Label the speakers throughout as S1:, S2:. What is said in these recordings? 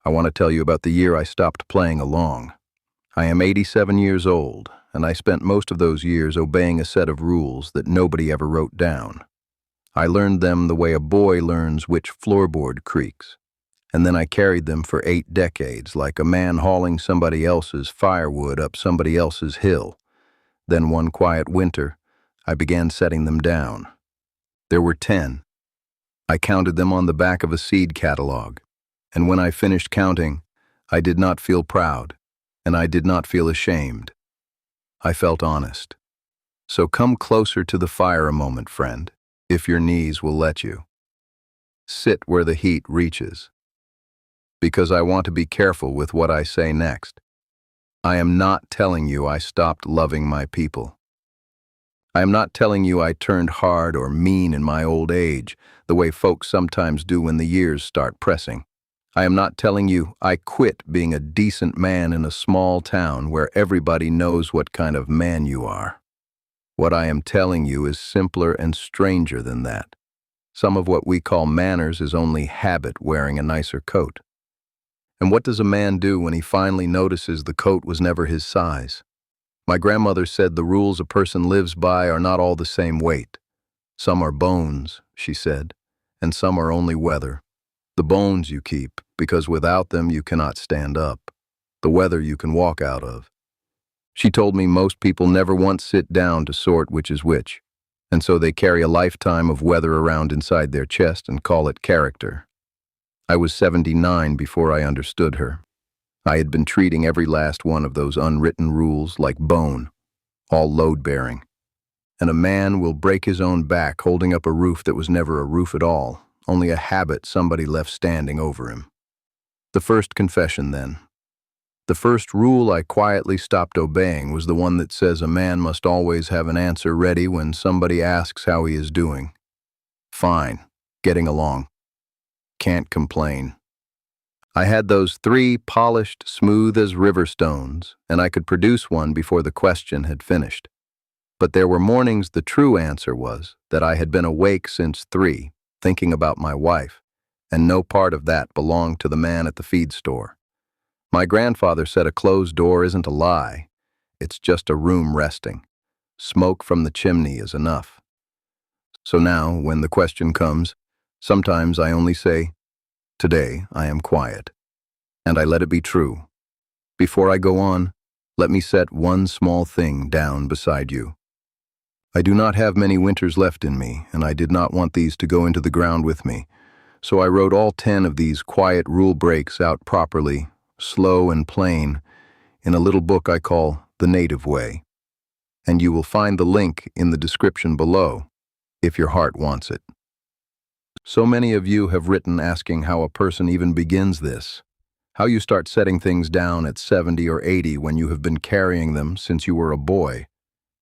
S1: I want to tell you about the year I stopped playing along. I am 87 years old, and I spent most of those years obeying a set of rules that nobody ever wrote down. I learned them the way a boy learns which floorboard creaks, and then I carried them for 8 decades, like a man hauling somebody else's firewood up somebody else's hill. Then one quiet winter, I began setting them down. There were 10. I counted them on the back of a seed catalog, and when I finished counting, I did not feel proud, and I did not feel ashamed. I felt honest. So come closer to the fire a moment, friend, if your knees will let you. Sit where the heat reaches, because I want to be careful with what I say next. I am not telling you I stopped loving my people. I am not telling you I turned hard or mean in my old age, the way folks sometimes do when the years start pressing. I am not telling you I quit being a decent man in a small town where everybody knows what kind of man you are. What I am telling you is simpler and stranger than that. Some of what we call manners is only habit wearing a nicer coat. And what does a man do when he finally notices the coat was never his size? My grandmother said the rules a person lives by are not all the same weight. Some are bones, she said, and some are only weather. The bones you keep, because without them you cannot stand up. The weather you can walk out of. She told me most people never once sit down to sort which is which, and so they carry a lifetime of weather around inside their chest and call it character. I was 79 before I understood her. I had been treating every last one of those unwritten rules like bone, all load-bearing. And a man will break his own back holding up a roof that was never a roof at all, only a habit somebody left standing over him. The first confession, then. The first rule I quietly stopped obeying was the one that says a man must always have an answer ready when somebody asks how he is doing. Fine, getting along. Can't complain. I had those 3 polished, smooth as river stones, and I could produce one before the question had finished. But there were mornings the true answer was that I had been awake since 3, thinking about my wife, and no part of that belonged to the man at the feed store. My grandfather said a closed door isn't a lie, it's just a room resting. Smoke from the chimney is enough. So now, when the question comes, sometimes I only say, "Today I am quiet," and I let it be true. Before I go on, let me set one small thing down beside you. I do not have many winters left in me, and I did not want these to go into the ground with me, so I wrote all 10 of these quiet rule breaks out properly, slow and plain, in a little book I call The Native Way. And you will find the link in the description below, if your heart wants it. So many of you have written asking how a person even begins this, how you start setting things down at 70 or 80 when you have been carrying them since you were a boy,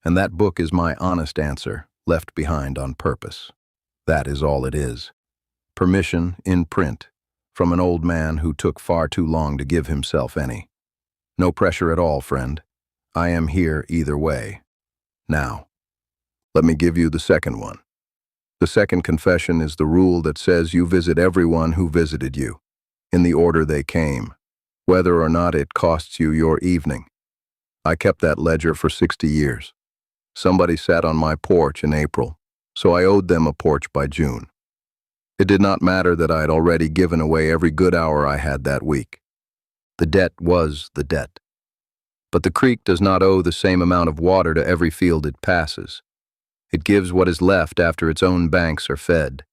S1: and that book is my honest answer, left behind on purpose. That is all it is. Permission in print, from an old man who took far too long to give himself any. No pressure at all, friend. I am here either way. Now, let me give you the second one. The second confession is the rule that says you visit everyone who visited you, in the order they came, whether or not it costs you your evening. I kept that ledger for 60 years. Somebody sat on my porch in April, so I owed them a porch by June. It did not matter that I had already given away every good hour I had that week. The debt was the debt. But the creek does not owe the same amount of water to every field it passes. It gives what is left after its own banks are fed,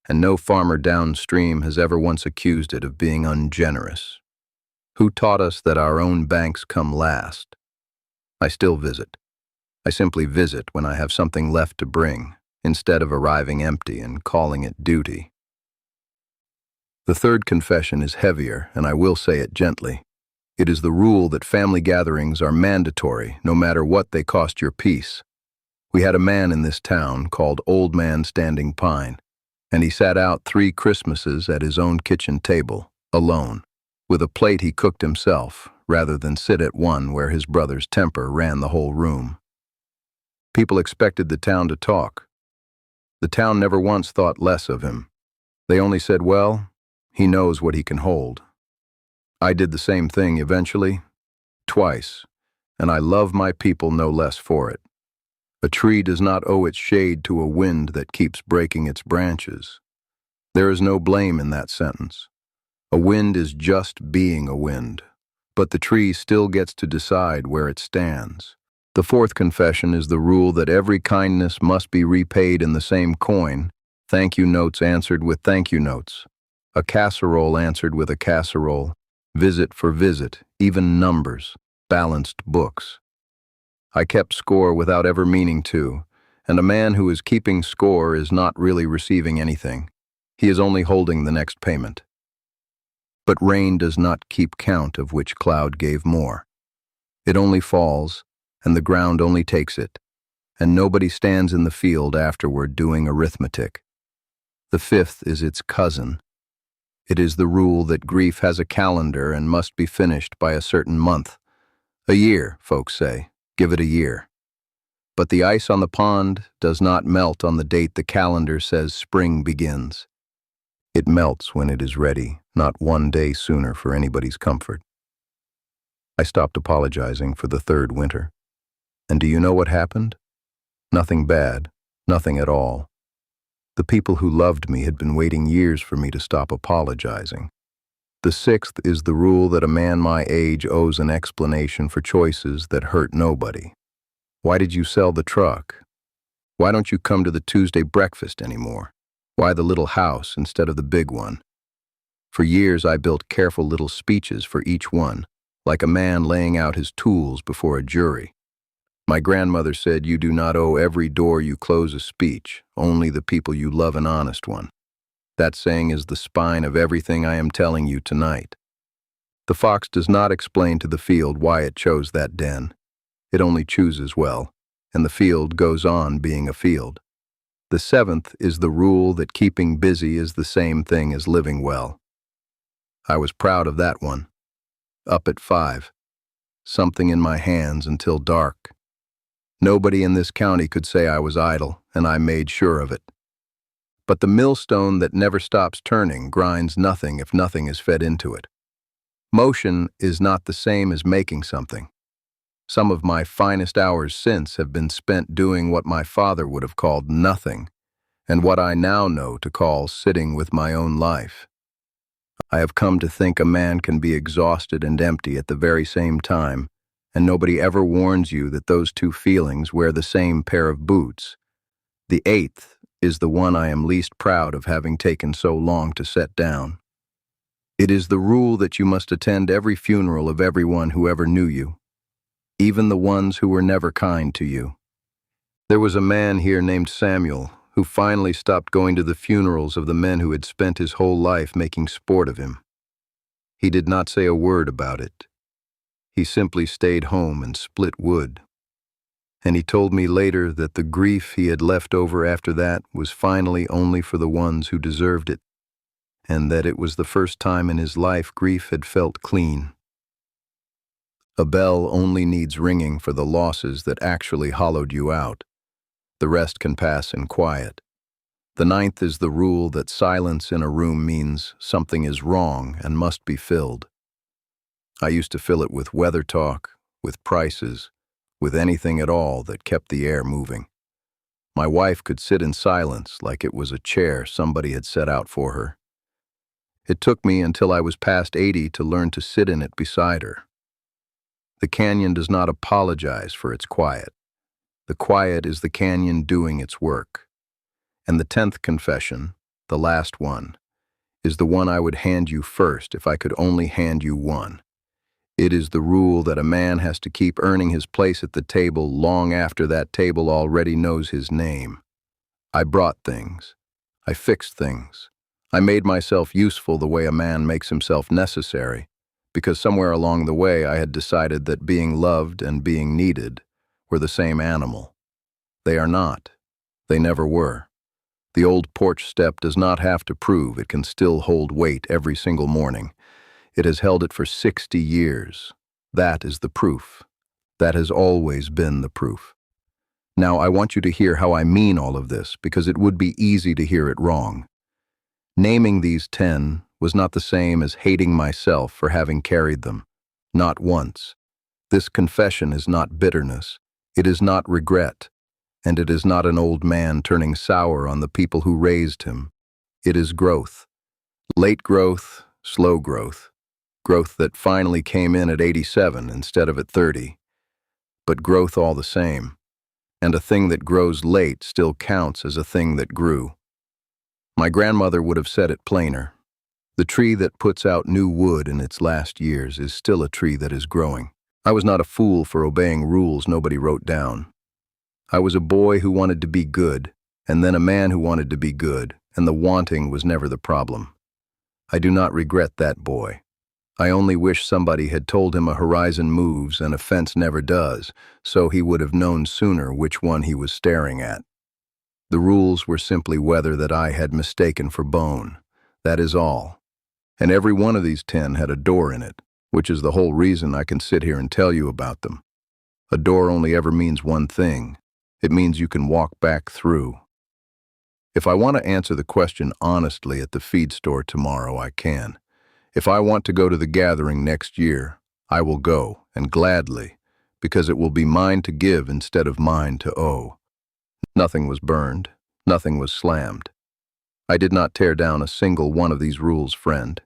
S1: and no farmer downstream has ever once accused it of being ungenerous. Who taught us that our own banks come last? I still visit. I simply visit when I have something left to bring, instead of arriving empty and calling it duty. The third confession is heavier, and I will say it gently. It is the rule that family gatherings are mandatory, no matter what they cost your peace. We had a man in this town called Old Man Standing Pine, and he sat out 3 Christmases at his own kitchen table, alone, with a plate he cooked himself, rather than sit at one where his brother's temper ran the whole room. People expected the town to talk. The town never once thought less of him. They only said, well, he knows what he can hold. I did the same thing eventually, twice, and I love my people no less for it. A tree does not owe its shade to a wind that keeps breaking its branches. There is no blame in that sentence. A wind is just being a wind, but the tree still gets to decide where it stands. The fourth confession is the rule that every kindness must be repaid in the same coin, thank you notes answered with thank you notes, a casserole answered with a casserole, visit for visit, even numbers, balanced books. I kept score without ever meaning to, and a man who is keeping score is not really receiving anything. He is only holding the next payment. But rain does not keep count of which cloud gave more. It only falls, and the ground only takes it, and nobody stands in the field afterward doing arithmetic. The fifth is its cousin. It is the rule that grief has a calendar and must be finished by a certain month. A year, folks say. Give it a year. But the ice on the pond does not melt on the date the calendar says spring begins. It melts when it is ready, not one day sooner for anybody's comfort. I stopped apologizing for the third winter. And do you know what happened? Nothing bad, nothing at all. The people who loved me had been waiting years for me to stop apologizing. The sixth is the rule that a man my age owes an explanation for choices that hurt nobody. Why did you sell the truck? Why don't you come to the Tuesday breakfast anymore? Why the little house instead of the big one? For years I built careful little speeches for each one, like a man laying out his tools before a jury. My grandmother said you do not owe every door you close a speech, only the people you love an honest one. That saying is the spine of everything I am telling you tonight. The fox does not explain to the field why it chose that den. It only chooses well, and the field goes on being a field. The seventh is the rule that keeping busy is the same thing as living well. I was proud of that one. Up at 5. Something in my hands until dark. Nobody in this county could say I was idle, and I made sure of it. But the millstone that never stops turning grinds nothing if nothing is fed into it. Motion is not the same as making something. Some of my finest hours since have been spent doing what my father would have called nothing, and what I now know to call sitting with my own life. I have come to think a man can be exhausted and empty at the very same time, and nobody ever warns you that those two feelings wear the same pair of boots. The eighth is the one I am least proud of having taken so long to set down. It is the rule that you must attend every funeral of everyone who ever knew you, even the ones who were never kind to you. There was a man here named Samuel who finally stopped going to the funerals of the men who had spent his whole life making sport of him. He did not say a word about it. He simply stayed home and split wood. And he told me later that the grief he had left over after that was finally only for the ones who deserved it, and that it was the first time in his life grief had felt clean. A bell only needs ringing for the losses that actually hollowed you out. The rest can pass in quiet. The ninth is the rule that silence in a room means something is wrong and must be filled. I used to fill it with weather talk, with prices, with anything at all that kept the air moving. My wife could sit in silence like it was a chair somebody had set out for her. It took me until I was past 80 to learn to sit in it beside her. The canyon does not apologize for its quiet. The quiet is the canyon doing its work. And the 10th confession, the last one, is the one I would hand you first if I could only hand you one. It is the rule that a man has to keep earning his place at the table long after that table already knows his name. I brought things. I fixed things. I made myself useful the way a man makes himself necessary, because somewhere along the way I had decided that being loved and being needed were the same animal. They are not. They never were. The old porch step does not have to prove it can still hold weight every single morning. It has held it for 60 years. That is the proof. That has always been the proof. Now, I want you to hear how I mean all of this, because it would be easy to hear it wrong. Naming these 10 was not the same as hating myself for having carried them. Not once. This confession is not bitterness. It is not regret. And it is not an old man turning sour on the people who raised him. It is growth. Late growth, slow growth. Growth that finally came in at 87 instead of at 30. But growth all the same. And a thing that grows late still counts as a thing that grew. My grandmother would have said it plainer. The tree that puts out new wood in its last years is still a tree that is growing. I was not a fool for obeying rules nobody wrote down. I was a boy who wanted to be good, and then a man who wanted to be good, and the wanting was never the problem. I do not regret that boy. I only wish somebody had told him a horizon moves and a fence never does, so he would have known sooner which one he was staring at. The rules were simply weather that I had mistaken for bone. That is all. And every one of these 10 had a door in it, which is the whole reason I can sit here and tell you about them. A door only ever means one thing. It means you can walk back through. If I want to answer the question honestly at the feed store tomorrow, I can. If I want to go to the gathering next year, I will go, and gladly, because it will be mine to give instead of mine to owe. Nothing was burned. Nothing was slammed. I did not tear down a single one of these rules, friend.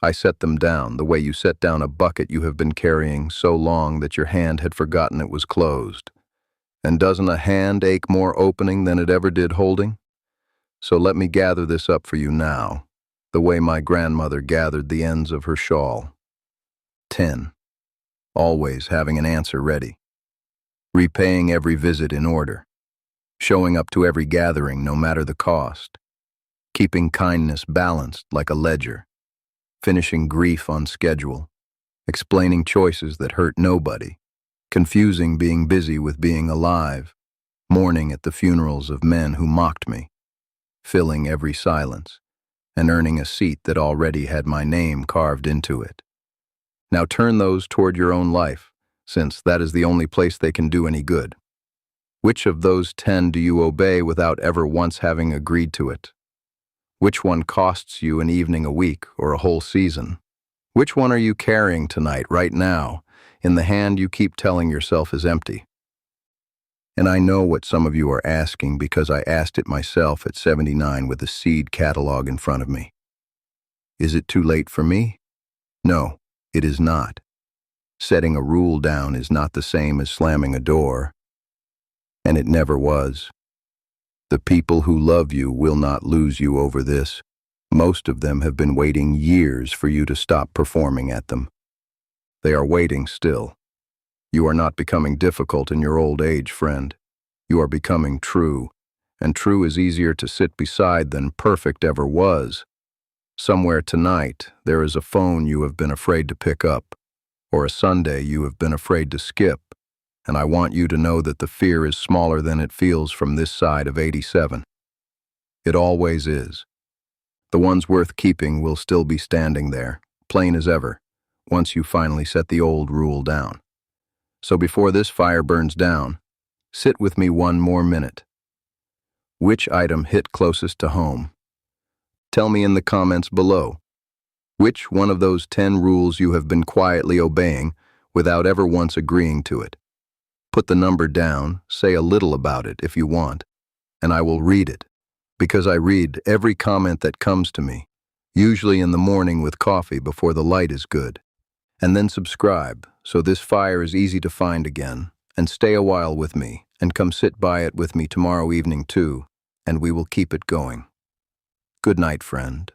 S1: I set them down the way you set down a bucket you have been carrying so long that your hand had forgotten it was closed. And doesn't a hand ache more opening than it ever did holding? So let me gather this up for you now, the way my grandmother gathered the ends of her shawl. 10. Always having an answer ready. Repaying every visit in order. Showing up to every gathering no matter the cost. Keeping kindness balanced like a ledger. Finishing grief on schedule. Explaining choices that hurt nobody. Confusing being busy with being alive. Mourning at the funerals of men who mocked me. Filling every silence. And earning a seat that already had my name carved into it. Now turn those toward your own life, since that is the only place they can do any good. Which of those 10 do you obey without ever once having agreed to it? Which one costs you an evening a week or a whole season? Which one are you carrying tonight, right now, in the hand you keep telling yourself is empty? And I know what some of you are asking because I asked it myself at 79 with the seed catalog in front of me. Is it too late for me? No, it is not. Setting a rule down is not the same as slamming a door, and it never was. The people who love you will not lose you over this. Most of them have been waiting years for you to stop performing at them. They are waiting still. You are not becoming difficult in your old age, friend. You are becoming true, and true is easier to sit beside than perfect ever was. Somewhere tonight, there is a phone you have been afraid to pick up, or a Sunday you have been afraid to skip, and I want you to know that the fear is smaller than it feels from this side of 87. It always is. The ones worth keeping will still be standing there, plain as ever, once you finally set the old rule down. So before this fire burns down, sit with me one more minute. Which item hit closest to home? Tell me in the comments below. Which one of those 10 rules you have been quietly obeying without ever once agreeing to it? Put the number down, say a little about it if you want, and I will read it, because I read every comment that comes to me, usually in the morning with coffee before the light is good. And then subscribe, so this fire is easy to find again, and stay a while with me, and come sit by it with me tomorrow evening too, and we will keep it going. Good night, friend.